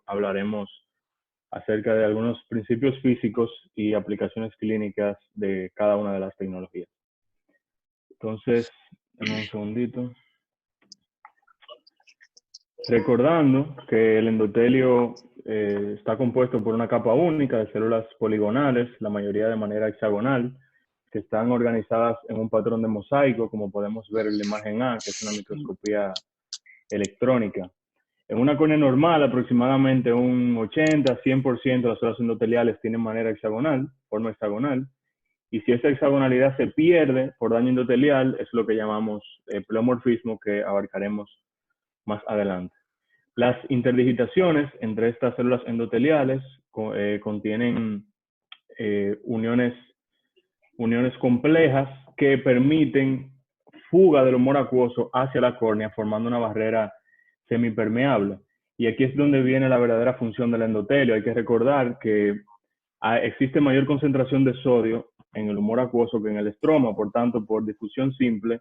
hablaremos acerca de algunos principios físicos y aplicaciones clínicas de cada una de las tecnologías. Entonces, dame un segundito. Recordando que el endotelio está compuesto por una capa única de células poligonales, la mayoría de manera hexagonal, que están organizadas en un patrón de mosaico, como podemos ver en la imagen A, que es una microscopía electrónica. En una córnea normal, aproximadamente un 80-100% de las células endoteliales tienen manera hexagonal, forma hexagonal, y si esa hexagonalidad se pierde por daño endotelial, es lo que llamamos pleomorfismo, que abarcaremos más adelante. Las interdigitaciones entre estas células endoteliales contienen uniones complejas que permiten fuga del humor acuoso hacia la córnea, formando una barrera semipermeable. Y aquí es donde viene la verdadera función del endotelio. Hay que recordar que existe mayor concentración de sodio en el humor acuoso que en el estroma, por tanto, por difusión simple,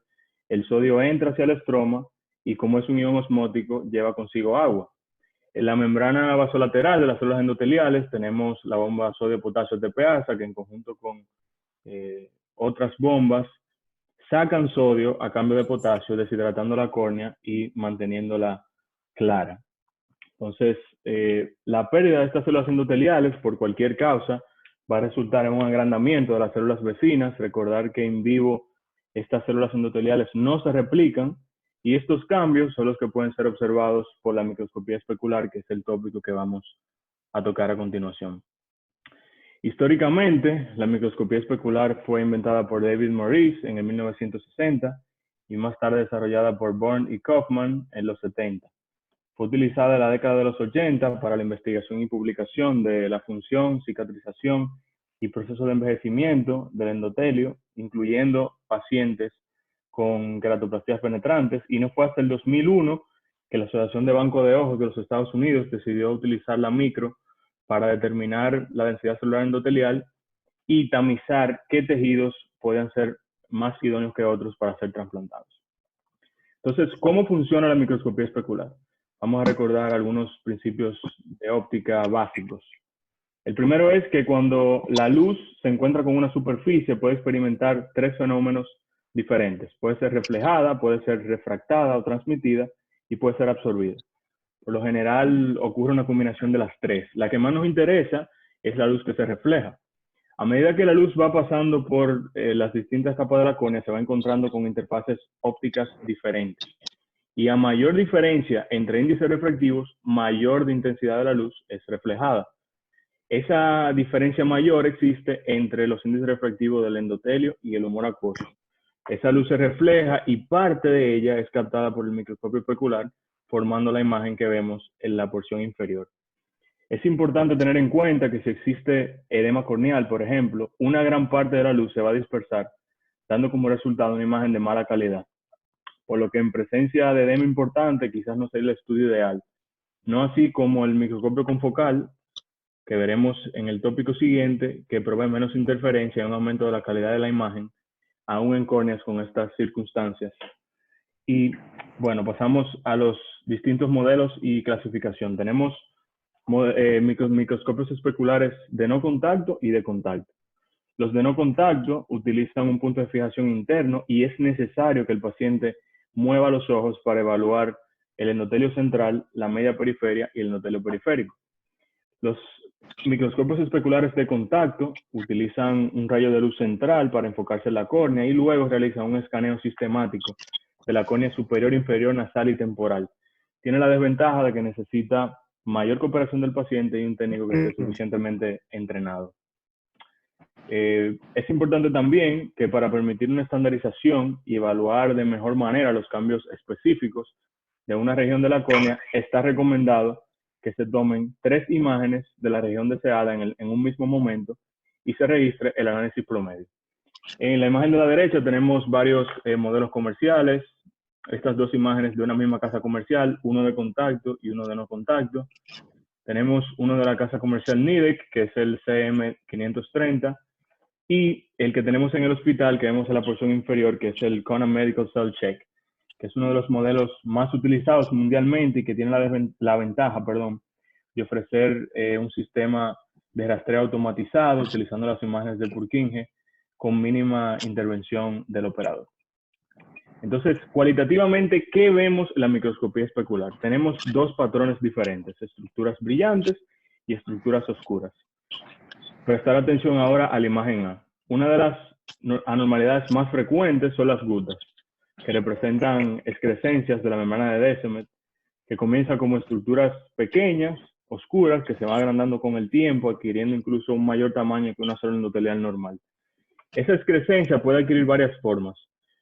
el sodio entra hacia el estroma y como es un ion osmótico, lleva consigo agua. En la membrana vasolateral de las células endoteliales tenemos la bomba sodio-potasio TPasa, que en conjunto con otras bombas sacan sodio a cambio de potasio, deshidratando la córnea y manteniéndola clara. Entonces, la pérdida de estas células endoteliales por cualquier causa va a resultar en un agrandamiento de las células vecinas. Recordar que en vivo estas células endoteliales no se replican y estos cambios son los que pueden ser observados por la microscopía especular, que es el tópico que vamos a tocar a continuación. Históricamente, la microscopía especular fue inventada por David Maurice en el 1960 y más tarde desarrollada por Born y Kaufman en los 70. Fue utilizada en la década de los 80 para la investigación y publicación de la función, cicatrización y proceso de envejecimiento del endotelio, incluyendo pacientes con queratoplastías penetrantes, y no fue hasta el 2001 que la Asociación de Banco de Ojos de los Estados Unidos decidió utilizar la micro para determinar la densidad celular endotelial y tamizar qué tejidos podían ser más idóneos que otros para ser trasplantados. Entonces, ¿cómo funciona la microscopía especular? Vamos a recordar algunos principios de óptica básicos. El primero es que cuando la luz se encuentra con una superficie, puede experimentar tres fenómenos diferentes. Puede ser reflejada, puede ser refractada o transmitida y puede ser absorbida. Por lo general ocurre una combinación de las tres. La que más nos interesa es la luz que se refleja. A medida que la luz va pasando por las distintas capas de la córnea, se va encontrando con interfaces ópticas diferentes. Y a mayor diferencia entre índices refractivos, mayor de intensidad de la luz es reflejada. Esa diferencia mayor existe entre los índices refractivos del endotelio y el humor acuoso. Esa luz se refleja y parte de ella es captada por el microscopio especular, formando la imagen que vemos en la porción inferior. Es importante tener en cuenta que si existe edema corneal, por ejemplo, una gran parte de la luz se va a dispersar, dando como resultado una imagen de mala calidad. Por lo que en presencia de edema importante quizás no sea el estudio ideal. No así como el microscopio confocal, que veremos en el tópico siguiente, que provee menos interferencia y un aumento de la calidad de la imagen, aún en córneas con estas circunstancias. Y bueno, pasamos a los distintos modelos y clasificación. Tenemos microscopios especulares de no contacto y de contacto. Los de no contacto utilizan un punto de fijación interno y es necesario que el paciente mueva los ojos para evaluar el endotelio central, la media periferia y el endotelio periférico. Los microscopios especulares de contacto utilizan un rayo de luz central para enfocarse en la córnea y luego realizan un escaneo sistemático de la córnea superior, inferior, nasal y temporal. Tiene la desventaja de que necesita mayor cooperación del paciente y un técnico que esté suficientemente entrenado. Es importante también que para permitir una estandarización y evaluar de mejor manera los cambios específicos de una región de la córnea, está recomendado que se tomen 3 imágenes de la región deseada en un mismo momento y se registre el análisis promedio. En la imagen de la derecha tenemos varios modelos comerciales. Estas 2 imágenes de una misma casa comercial, uno de contacto y uno de no contacto. Tenemos uno de la casa comercial Nidec, que es el CM530, y el que tenemos en el hospital, que vemos en la porción inferior, que es el Conan Medical Cell Check, que es uno de los modelos más utilizados mundialmente y que tiene la ventaja, de ofrecer un sistema de rastreo automatizado utilizando las imágenes de Purkinje con mínima intervención del operador. Entonces, cualitativamente, ¿qué vemos en la microscopía especular? Tenemos dos patrones diferentes, estructuras brillantes y estructuras oscuras. Prestar atención ahora a la imagen A. Una de las anormalidades más frecuentes son las gutas, que representan excrescencias de la membrana de Descemet, que comienza como estructuras pequeñas, oscuras, que se van agrandando con el tiempo, adquiriendo incluso un mayor tamaño que una célula endotelial normal. Esa excrescencia puede adquirir varias formas.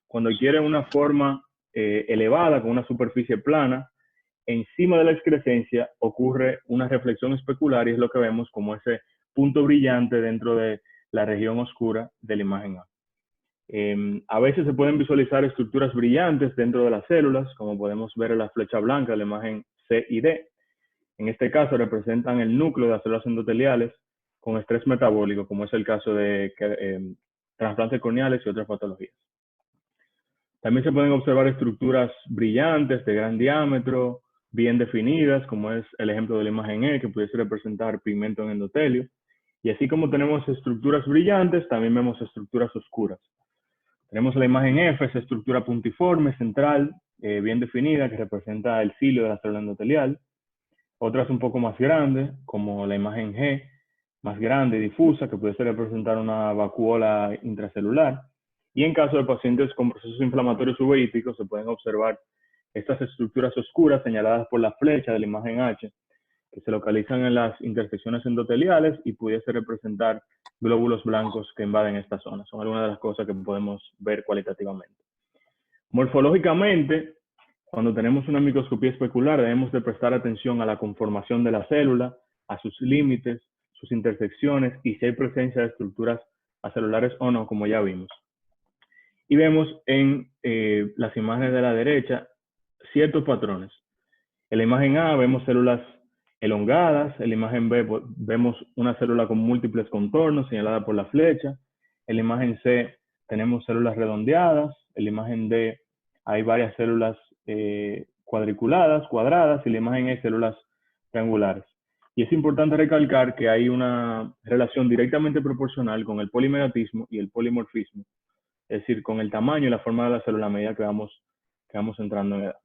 Cuando adquiere una forma elevada, con una superficie plana, encima de la excrescencia ocurre una reflexión especular y es lo que vemos como ese punto brillante dentro de la región oscura de la imagen A. A veces se pueden visualizar estructuras brillantes dentro de las células, como podemos ver en la flecha blanca de la imagen C y D. En este caso representan el núcleo de las células endoteliales con estrés metabólico, como es el caso de trasplantes corneales y otras patologías. También se pueden observar estructuras brillantes de gran diámetro, bien definidas, como es el ejemplo de la imagen E, que pudiese representar pigmento en endotelio. Y así como tenemos estructuras brillantes, también vemos estructuras oscuras. Tenemos la imagen F, esa estructura puntiforme, central, bien definida, que representa el cilio de la célula endotelial. Otras un poco más grandes, como la imagen G, más grande y difusa, que puede representar una vacuola intracelular. Y en caso de pacientes con procesos inflamatorios uveíticos, se pueden observar estas estructuras oscuras señaladas por la flecha de la imagen H, que se localizan en las intersecciones endoteliales y pudiese representar glóbulos blancos que invaden esta zona. Son algunas de las cosas que podemos ver cualitativamente. Morfológicamente, cuando tenemos una microscopía especular, debemos de prestar atención a la conformación de la célula, a sus límites, sus intersecciones y si hay presencia de estructuras acelulares o no, como ya vimos. Y vemos en las imágenes de la derecha ciertos patrones. En la imagen A vemos células elongadas, en la imagen B vemos una célula con múltiples contornos señalada por la flecha, en la imagen C tenemos células redondeadas, en la imagen D hay varias células cuadriculadas, cuadradas, y en la imagen E células triangulares. Y es importante recalcar que hay una relación directamente proporcional con el polimegatismo y el polimorfismo, es decir, con el tamaño y la forma de la célula a medida que vamos entrando en edad.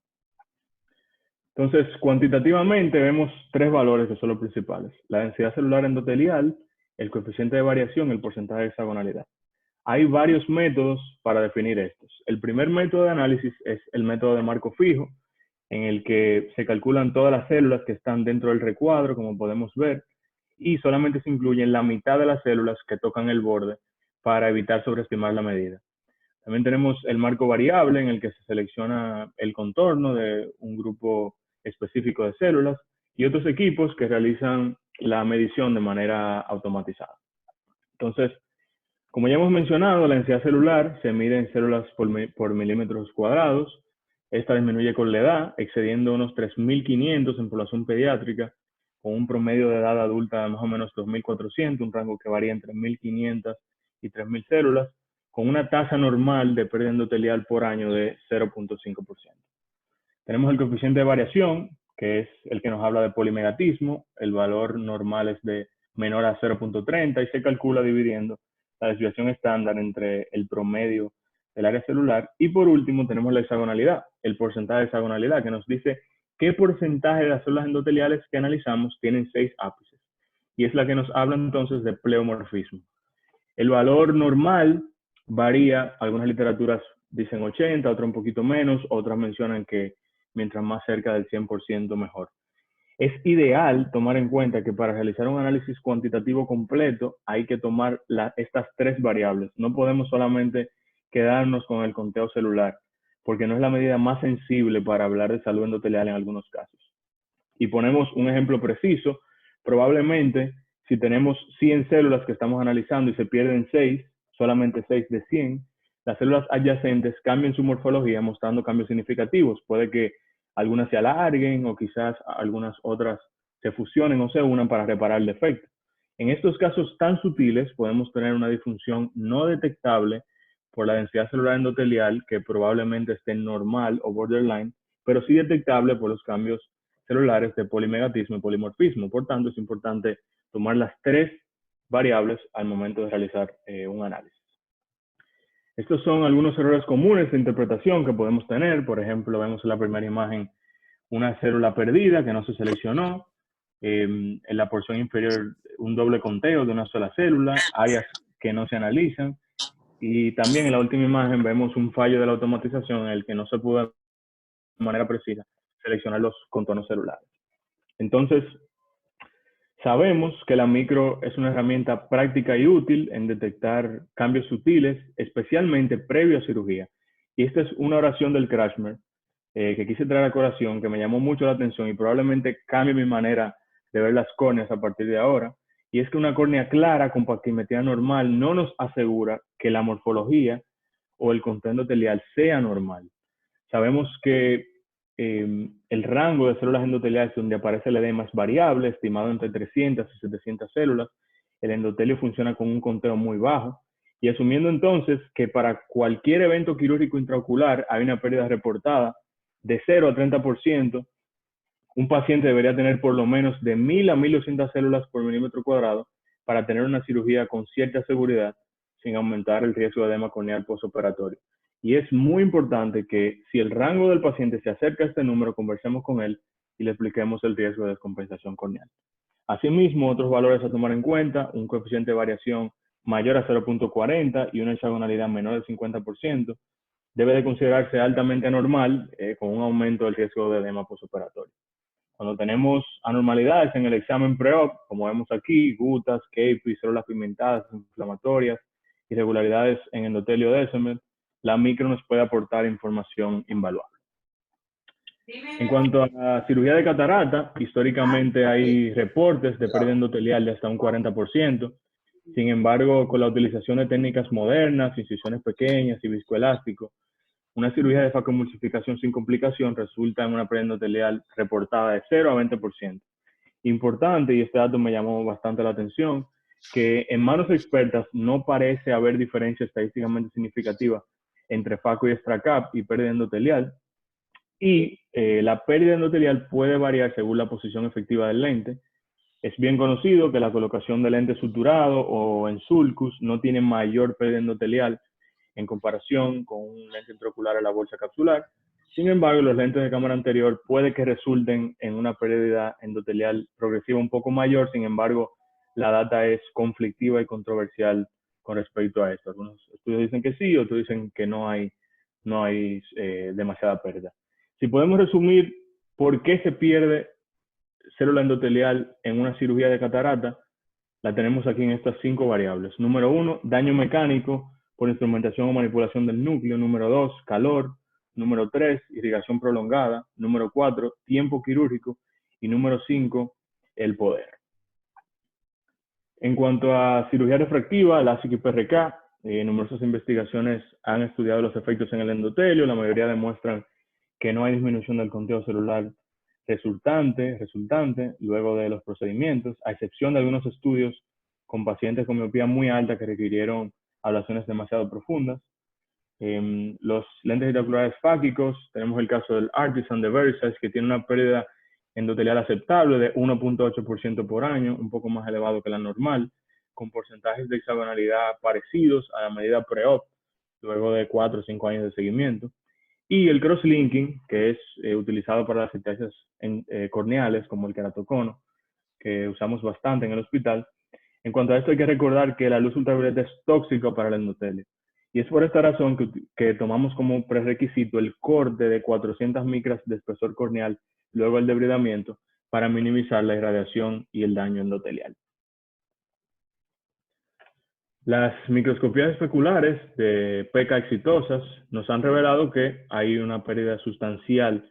Entonces, cuantitativamente vemos tres valores que son los principales: la densidad celular endotelial, el coeficiente de variación, el porcentaje de hexagonalidad. Hay varios métodos para definir estos. El primer método de análisis es el método de marco fijo, en el que se calculan todas las células que están dentro del recuadro, como podemos ver, y solamente se incluyen la mitad de las células que tocan el borde para evitar sobreestimar la medida. También tenemos el marco variable, en el que se selecciona el contorno de un grupo específico de células, y otros equipos que realizan la medición de manera automatizada. Entonces, como ya hemos mencionado, la densidad celular se mide en células por milímetros cuadrados. Esta disminuye con la edad, excediendo unos 3.500 en población pediátrica, con un promedio de edad adulta de más o menos 2.400, un rango que varía entre 1.500 y 3.000 células, con una tasa normal de pérdida endotelial por año de 0.5%. Tenemos el coeficiente de variación, que es el que nos habla de polimegatismo. El valor normal es de menor a 0.30 y se calcula dividiendo la desviación estándar entre el promedio del área celular. Y por último tenemos la hexagonalidad, el porcentaje de hexagonalidad, que nos dice qué porcentaje de las células endoteliales que analizamos tienen 6 ápices. Y es la que nos habla entonces de pleomorfismo. El valor normal varía, algunas literaturas dicen 80, otras un poquito menos, otras mencionan que mientras más cerca del 100% mejor. Es ideal tomar en cuenta que para realizar un análisis cuantitativo completo hay que tomar estas tres variables. No podemos solamente quedarnos con el conteo celular, porque no es la medida más sensible para hablar de salud endotelial en algunos casos. Y ponemos un ejemplo preciso. Probablemente, si tenemos 100 células que estamos analizando y se pierden 6, solamente 6 de 100, las células adyacentes cambian su morfología mostrando cambios significativos. Puede que algunas se alarguen o quizás algunas otras se fusionen o se unan para reparar el defecto. En estos casos tan sutiles podemos tener una disfunción no detectable por la densidad celular endotelial, que probablemente esté normal o borderline, pero sí detectable por los cambios celulares de polimegatismo y polimorfismo. Por tanto, es importante tomar las tres variables al momento de realizar un análisis. Estos son algunos errores comunes de interpretación que podemos tener. Por ejemplo, vemos en la primera imagen una célula perdida que no se seleccionó. En la porción inferior, un doble conteo de una sola célula, áreas que no se analizan. Y también en la última imagen vemos un fallo de la automatización en el que no se pudo de manera precisa seleccionar los contornos celulares. Entonces, sabemos que la micro es una herramienta práctica y útil en detectar cambios sutiles, especialmente previo a cirugía. Y esta es una oración del Kretschmer que quise traer a colación, que me llamó mucho la atención y probablemente cambie mi manera de ver las córneas a partir de ahora. Y es que una córnea clara con paquimetría normal no nos asegura que la morfología o el contenido endotelial sea normal. Sabemos que el rango de células endoteliales donde aparece el edema es variable, estimado entre 300 y 700 células. El endotelio funciona con un conteo muy bajo. Y asumiendo entonces que para cualquier evento quirúrgico intraocular hay una pérdida reportada de 0 a 30%, un paciente debería tener por lo menos de 1000 a 1200 células por milímetro cuadrado para tener una cirugía con cierta seguridad sin aumentar el riesgo de edema corneal postoperatorio. Y es muy importante que si el rango del paciente se acerca a este número, conversemos con él y le expliquemos el riesgo de descompensación corneal. Asimismo, otros valores a tomar en cuenta, un coeficiente de variación mayor a 0.40 y una hexagonalidad menor del 50%, debe de considerarse altamente anormal con un aumento del riesgo de edema postoperatorio. Cuando tenemos anormalidades en el examen pre-op, como vemos aquí, gutas, KP, células pigmentadas, inflamatorias, irregularidades en endotelio Descemet, la micro nos puede aportar información invaluable. En cuanto a la cirugía de catarata, históricamente hay reportes de pérdida endotelial de hasta un 40%. Sin embargo, con la utilización de técnicas modernas, incisiones pequeñas y viscoelástico, una cirugía de facomulsificación sin complicación resulta en una pérdida endotelial reportada de 0 a 20%. Importante, y este dato me llamó bastante la atención, que en manos expertas no parece haber diferencia estadísticamente significativa entre faco y extracap y pérdida endotelial. Y la pérdida endotelial puede variar según la posición efectiva del lente. Es bien conocido que la colocación de lente suturado o en sulcus no tiene mayor pérdida endotelial en comparación con un lente intraocular a la bolsa capsular. Sin embargo, los lentes de cámara anterior puede que resulten en una pérdida endotelial progresiva un poco mayor. Sin embargo, la data es conflictiva y controversial con respecto a esto. Algunos estudios dicen que sí, otros dicen que no hay demasiada pérdida. Si podemos resumir por qué se pierde célula endotelial en una cirugía de catarata, la tenemos aquí en estas 5 variables. Número 1, daño mecánico por instrumentación o manipulación del núcleo. Número 2, calor. Número 3, irrigación prolongada. Número 4, tiempo quirúrgico. Y número 5, el poder. En cuanto a cirugía refractiva, LASIK y PRK, numerosas investigaciones han estudiado los efectos en el endotelio. La mayoría demuestran que no hay disminución del conteo celular resultante luego de los procedimientos, a excepción de algunos estudios con pacientes con miopía muy alta que requirieron ablaciones demasiado profundas. Los lentes intraoculares fáquicos, tenemos el caso del Artisan de Versace, que tiene una pérdida endotelial aceptable de 1.8% por año, un poco más elevado que la normal, con porcentajes de hexagonalidad parecidos a la medida pre-op, luego de 4 o 5 años de seguimiento. Y el cross-linking, que es utilizado para las ectasias corneales, como el keratocono, que usamos bastante en el hospital. En cuanto a esto, hay que recordar que la luz ultravioleta es tóxica para el endotelio. Y es por esta razón que tomamos como prerequisito el corte de 400 micras de espesor corneal, luego el debridamiento, para minimizar la irradiación y el daño endotelial. Las microscopías especulares de PECA exitosas nos han revelado que hay una pérdida sustancial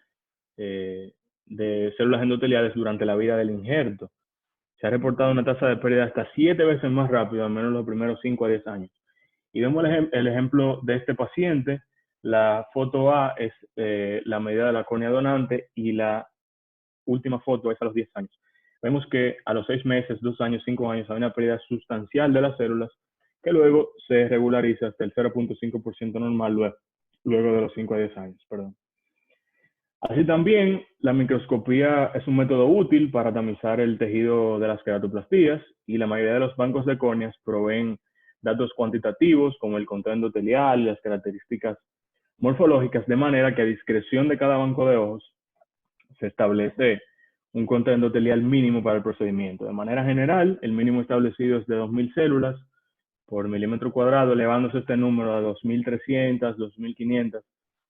de células endoteliales durante la vida del injerto. Se ha reportado una tasa de pérdida hasta 7 veces más rápido, al menos los primeros 5 a 10 años. Y vemos el ejemplo de este paciente. La foto A es la medida de la córnea donante y la última foto es a los 10 años. Vemos que a los 6 meses, 2 años, 5 años hay una pérdida sustancial de las células que luego se regulariza hasta el 0.5% normal luego de los 5 a 10 años. Perdón. Así también, la microscopía es un método útil para tamizar el tejido de las queratoplastías y la mayoría de los bancos de córneas proveen datos cuantitativos como el conteo endotelial y las características morfológicas, de manera que a discreción de cada banco de ojos se establece un conteo endotelial mínimo para el procedimiento. De manera general, el mínimo establecido es de 2.000 células por milímetro cuadrado, elevándose este número a 2.300, 2.500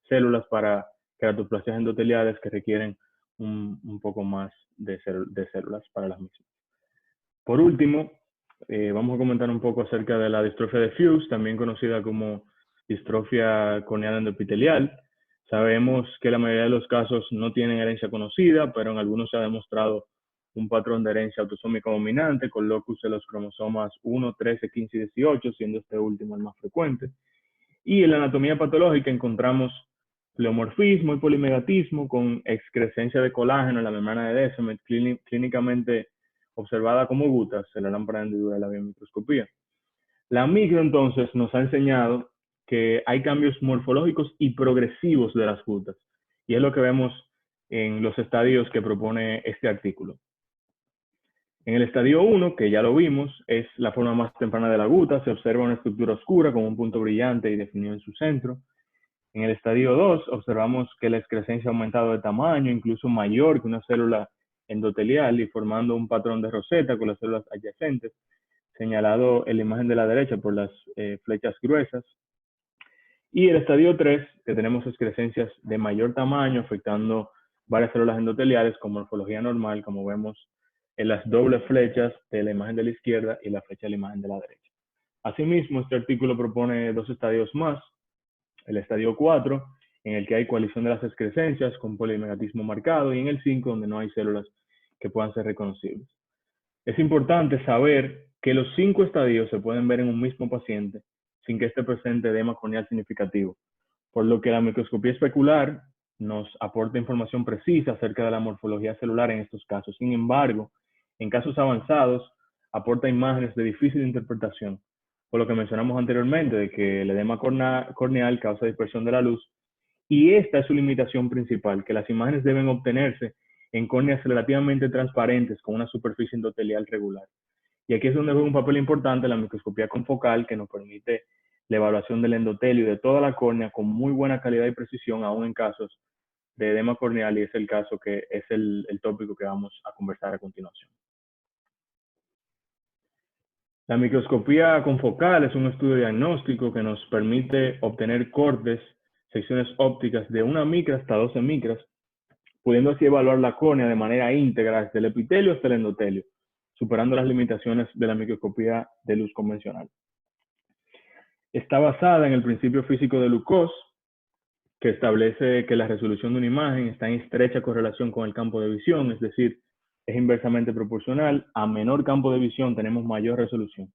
células para queratoplasias endoteliales que requieren un poco más de células para las mismas. Por último, vamos a comentar un poco acerca de la distrofia de Fuchs, también conocida como distrofia corneal endopitelial. Sabemos que la mayoría de los casos no tienen herencia conocida, pero en algunos se ha demostrado un patrón de herencia autosómica dominante con locus de los cromosomas 1, 13, 15 y 18, siendo este último el más frecuente. Y en la anatomía patológica encontramos pleomorfismo y polimegatismo con excrescencia de colágeno en la membrana de Descemet, clínicamente observada como gutas en la lámpara de hendidura de la biomicroscopía. La micro entonces nos ha enseñado que hay cambios morfológicos y progresivos de las gutas, y es lo que vemos en los estadios que propone este artículo. En el estadio 1, que ya lo vimos, es la forma más temprana de la guta, se observa una estructura oscura con un punto brillante y definido en su centro. En el estadio 2 observamos que la excrescencia ha aumentado de tamaño, incluso mayor que una célula endotelial y formando un patrón de roseta con las células adyacentes, señalado en la imagen de la derecha por las flechas gruesas. Y el estadio 3, que tenemos excrescencias de mayor tamaño, afectando varias células endoteliales con morfología normal, como vemos en las dobles flechas de la imagen de la izquierda y la flecha de la imagen de la derecha. Asimismo, este artículo propone dos estadios más. El estadio 4, en el que hay coalición de las excrescencias con polimegatismo marcado, y en el 5, donde no hay células que puedan ser reconocibles. Es importante saber que los 5 estadios se pueden ver en un mismo paciente sin que esté presente edema corneal significativo, por lo que la microscopía especular nos aporta información precisa acerca de la morfología celular en estos casos. Sin embargo, en casos avanzados, aporta imágenes de difícil interpretación, por lo que mencionamos anteriormente de que el edema corneal causa dispersión de la luz, y esta es su limitación principal, que las imágenes deben obtenerse en córneas relativamente transparentes con una superficie endotelial regular. Y aquí es donde juega un papel importante la microscopía confocal, que nos permite la evaluación del endotelio y de toda la córnea con muy buena calidad y precisión, aún en casos de edema corneal, y es el caso que es el tópico que vamos a conversar a continuación. La microscopía confocal es un estudio diagnóstico que nos permite obtener cortes, secciones ópticas de 1 micra hasta 12 micras, pudiendo así evaluar la córnea de manera íntegra desde el epitelio hasta el endotelio, superando las limitaciones de la microscopía de luz convencional. Está basada en el principio físico de Lucas, que establece que la resolución de una imagen está en estrecha correlación con el campo de visión, es decir, es inversamente proporcional. A menor campo de visión tenemos mayor resolución.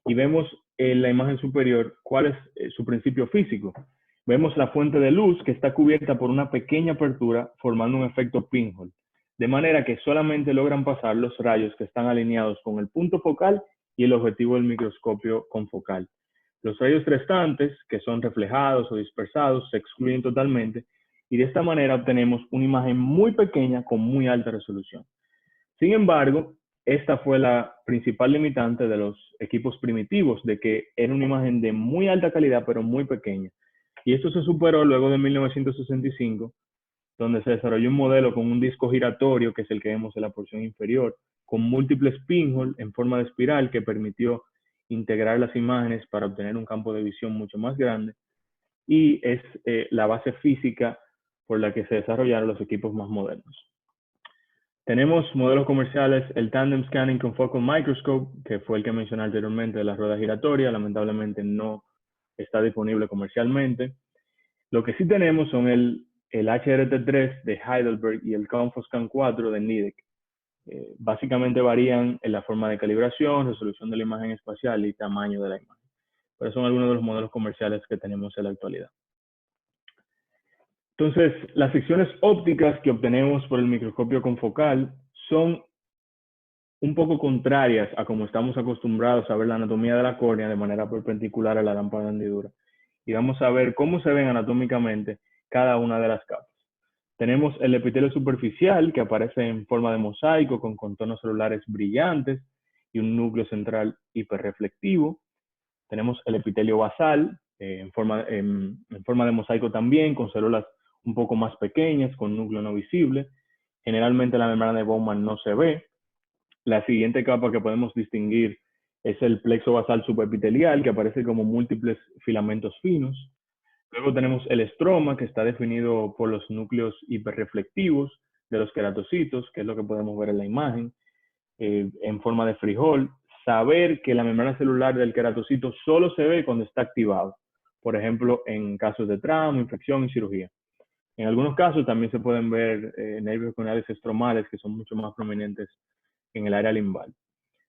Y vemos en la imagen superior cuál es su principio físico. Vemos la fuente de luz que está cubierta por una pequeña apertura formando un efecto pinhole, de manera que solamente logran pasar los rayos que están alineados con el punto focal y el objetivo del microscopio confocal. Los rayos restantes, que son reflejados o dispersados, se excluyen totalmente, y de esta manera obtenemos una imagen muy pequeña con muy alta resolución. Sin embargo, esta fue la principal limitante de los equipos primitivos, de que era una imagen de muy alta calidad pero muy pequeña. Y esto se superó luego de 1965, donde se desarrolló un modelo con un disco giratorio, que es el que vemos en la porción inferior, con múltiples pinhole en forma de espiral, que permitió integrar las imágenes para obtener un campo de visión mucho más grande, y es la base física por la que se desarrollaron los equipos más modernos. Tenemos modelos comerciales, el Tandem Scanning Confocal Microscope, que fue el que mencioné anteriormente de la rueda giratoria, lamentablemente no está disponible comercialmente. Lo que sí tenemos son el HRT3 de Heidelberg y el Confoscan 4 de Nidec. Básicamente varían en la forma de calibración, resolución de la imagen espacial y tamaño de la imagen. Pero son algunos de los modelos comerciales que tenemos en la actualidad. Entonces, las secciones ópticas que obtenemos por el microscopio confocal son un poco contrarias a como estamos acostumbrados a ver la anatomía de la córnea de manera perpendicular a la lámpara de hendidura. Y vamos a ver cómo se ven anatómicamente cada una de las capas. Tenemos el epitelio superficial, que aparece en forma de mosaico con contornos celulares brillantes y un núcleo central hiperreflectivo. Tenemos el epitelio basal, en forma de mosaico también, con células un poco más pequeñas, con núcleo no visible. Generalmente la membrana de Bowman no se ve. La siguiente capa que podemos distinguir es el plexo basal subepitelial, que aparece como múltiples filamentos finos. Luego tenemos el estroma, que está definido por los núcleos hiperreflectivos de los queratocitos, que es lo que podemos ver en la imagen, en forma de frijol. Saber que la membrana celular del queratocito solo se ve cuando está activado, por ejemplo, en casos de trauma, infección y cirugía. En algunos casos también se pueden ver nervios conales estromales, que son mucho más prominentes en el área limbal.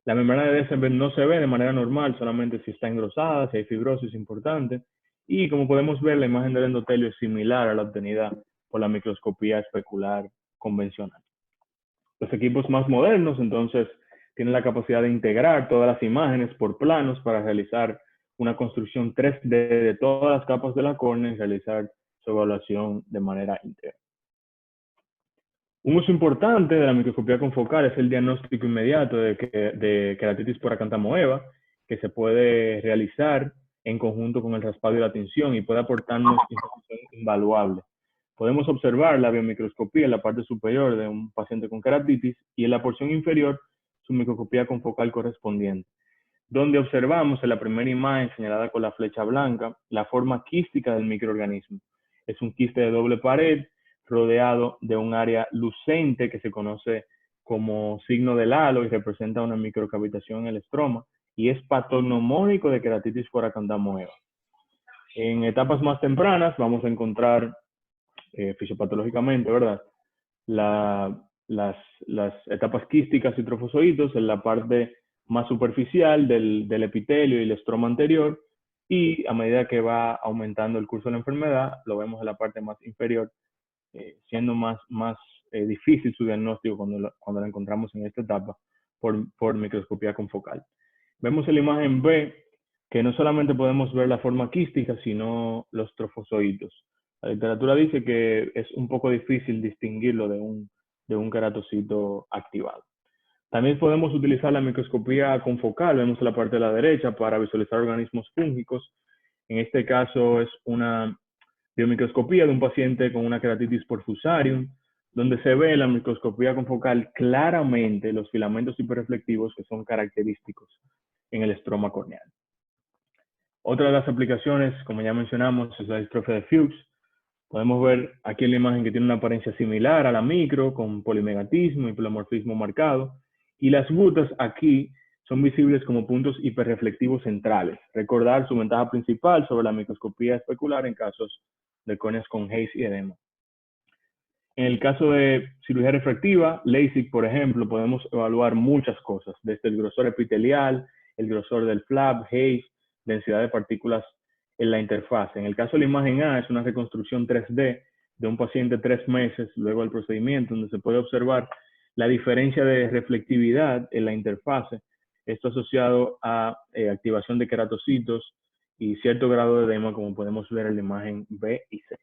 La membrana de December no se ve de manera normal, solamente si está engrosada, si hay fibrosis importante. Y como podemos ver, la imagen del endotelio es similar a la obtenida por la microscopía especular convencional. Los equipos más modernos, entonces, tienen la capacidad de integrar todas las imágenes por planos para realizar una construcción 3D de todas las capas de la córnea y realizar su evaluación de manera íntegra. Un uso importante de la microscopía confocal es el diagnóstico inmediato de queratitis por Acanthamoeba, que se puede realizar en conjunto con el raspado y la tinción y puede aportarnos información invaluable. Podemos observar la biomicroscopía en la parte superior de un paciente con queratitis y en la porción inferior su microscopía confocal correspondiente, donde observamos en la primera imagen señalada con la flecha blanca la forma quística del microorganismo. Es un quiste de doble pared rodeado de un área lucente que se conoce como signo del halo y representa una microcavitación en el estroma y es patognomónico de queratitis por Acanthamoeba. En etapas más tempranas vamos a encontrar fisiopatológicamente, ¿verdad? Las etapas quísticas y trofozoitos en la parte más superficial del epitelio y el estroma anterior, y a medida que va aumentando el curso de la enfermedad, lo vemos en la parte más inferior, siendo más difícil su diagnóstico cuando la encontramos en esta etapa por microscopía confocal. Vemos en la imagen B que no solamente podemos ver la forma quística, sino los trofozoitos. La literatura dice que es un poco difícil distinguirlo de un queratocito activado. También podemos utilizar la microscopía confocal, vemos en la parte de la derecha, para visualizar organismos fúngicos. En este caso es una biomicroscopía de un paciente con una queratitis por Fusarium, donde se ve en la microscopía confocal claramente los filamentos hiperreflectivos que son característicos en el estroma corneal. Otra de las aplicaciones, como ya mencionamos, es la distrofia de Fuchs. Podemos ver aquí en la imagen que tiene una apariencia similar a la micro, con polimegatismo y polomorfismo marcado. Y las gutas aquí son visibles como puntos hiperreflectivos centrales. Recordar su ventaja principal sobre la microscopía especular en casos de córneas con haze y edema. En el caso de cirugía refractiva, LASIK, por ejemplo, podemos evaluar muchas cosas, desde el grosor epitelial, el grosor del flap, haze, densidad de partículas en la interfaz. En el caso de la imagen A, es una reconstrucción 3D de un paciente 3 meses luego del procedimiento, donde se puede observar la diferencia de reflectividad en la interfase. Esto asociado a activación de queratocitos y cierto grado de edema, como podemos ver en la imagen B y C.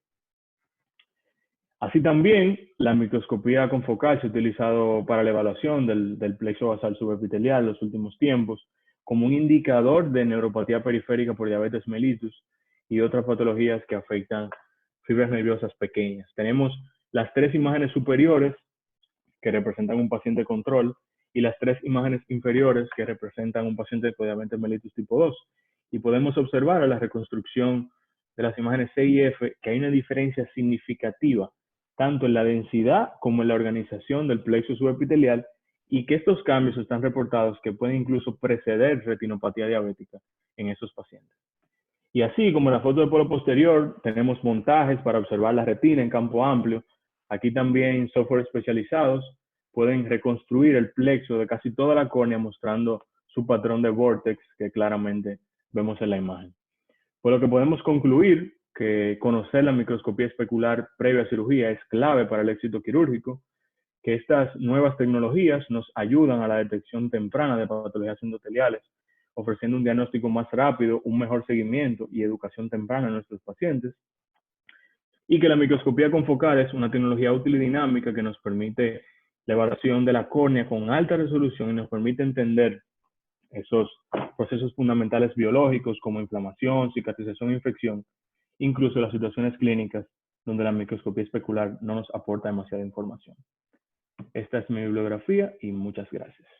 Así también, la microscopía confocal se ha utilizado para la evaluación del plexo basal subepitelial en los últimos tiempos como un indicador de neuropatía periférica por diabetes mellitus y otras patologías que afectan fibras nerviosas pequeñas. Tenemos las 3 imágenes superiores que representan un paciente control y las 3 imágenes inferiores que representan un paciente con diabetes mellitus tipo 2. Y podemos observar en la reconstrucción de las imágenes C y F que hay una diferencia significativa tanto en la densidad como en la organización del plexo subepitelial, y que estos cambios están reportados que pueden incluso preceder retinopatía diabética en esos pacientes. Y así como en la foto de polo posterior, tenemos montajes para observar la retina en campo amplio. Aquí también software especializados pueden reconstruir el plexo de casi toda la córnea mostrando su patrón de vórtex que claramente vemos en la imagen. Por lo que podemos concluir que conocer la microscopía especular previa a cirugía es clave para el éxito quirúrgico, que estas nuevas tecnologías nos ayudan a la detección temprana de patologías endoteliales, ofreciendo un diagnóstico más rápido, un mejor seguimiento y educación temprana a nuestros pacientes. y que la microscopía confocal es una tecnología útil y dinámica que nos permite la evaluación de la córnea con alta resolución y nos permite entender esos procesos fundamentales biológicos como inflamación, cicatrización e infección, incluso las situaciones clínicas donde la microscopía especular no nos aporta demasiada información. Esta es mi bibliografía y muchas gracias.